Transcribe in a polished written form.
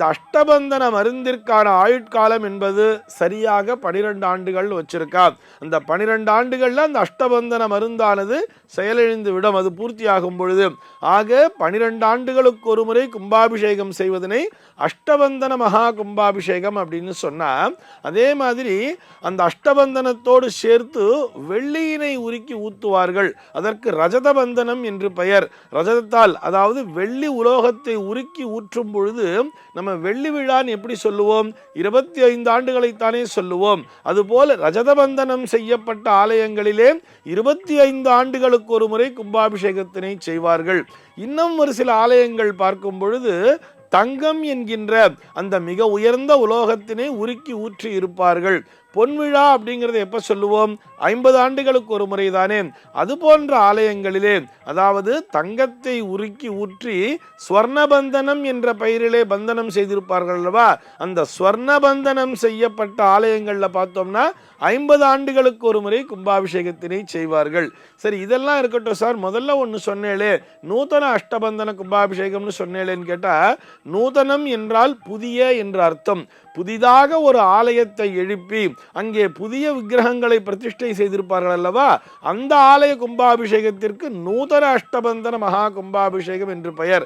இந்த அஷ்டபந்தன மருந்திற்கான ஆயுட்காலம் என்பது சரியாக 12 ஆண்டுகள் வச்சிருக்கா. அந்த 12 ஆண்டுகள்ல அந்த அஷ்டபந்தன மருந்தானது செயலிழந்து விடும், அது பூர்த்தியாகும் பொழுது. ஆக 12 ஆண்டுகளுக்கு ஒரு முறை கும்பாபிஷேகம் செய்வதனை அஷ்டபந்தன மகா கும்பாபிஷேகம் அப்படின்னு சொன்னா, அதே மாதிரி அந்த அஷ்டபந்தனத்தோடு சேர்த்து வெள்ளியினை உருக்கி ஊத்துவார்கள். அதற்கு ரஜதபந்தனம் என்று பெயர். ரஜதத்தால், அதாவது வெள்ளி உலோகத்தை உருக்கி ஊற்றும் பொழுது நம்ம வெள்ளி விழான்னு எப்படி சொல்லுவோம்? 25 ஆண்டுகளைத்தானே சொல்லுவோம். அதுபோல ரஜதபந்தனம் செய்யப்பட்ட ஆலயங்களிலே 25 ஆண்டுகளுக்கு ஒரு முறை கும்பாபிஷேகத்தினை செய்வார்கள். இன்னும் ஒரு சில ஆலயங்கள் பார்க்கும் பொழுது தங்கம் என்கின்ற அந்த மிக உயர்ந்த உலோகத்தினை உருக்கி ஊற்றி இருப்பார்கள். பொன்விழா அப்படிங்கிறத எப்ப சொல்லுவோம்? 50 ஆண்டுகளுக்கு ஒரு முறை தானே. அது போன்ற ஆலயங்களிலே, அதாவது தங்கத்தை உருக்கி ஊற்றி ஸ்வர்ணபந்தனம் என்ற பெயரிலே பந்தனம் செய்திருப்பார்கள் அல்லவா, அந்த ஸ்வர்ணபந்தனம் செய்யப்பட்ட ஆலயங்கள்ல பார்த்தோம்னா 50 ஆண்டுகளுக்கு ஒரு முறை கும்பாபிஷேகத்தினை செய்வார்கள். சரி, இதெல்லாம் இருக்கட்டும் சார், முதல்ல ஒன்று சொன்னேளே, நூதன அஷ்டபந்தன கும்பாபிஷேகம்னு சொன்னேளேன்னு கேட்டா, நூதனம் என்றால் புதிய என்று அர்த்தம். புதிதாக ஒரு ஆலயத்தை எழுப்பி அங்கே புதிய விக்கிரகங்களை பிரதிஷ்டை செய்திருப்பார்கள் அல்லவா, அந்த ஆலய கும்பாபிஷேகத்திற்கு நூதன அஷ்டபந்தன மகா கும்பாபிஷேகம் என்று பெயர்.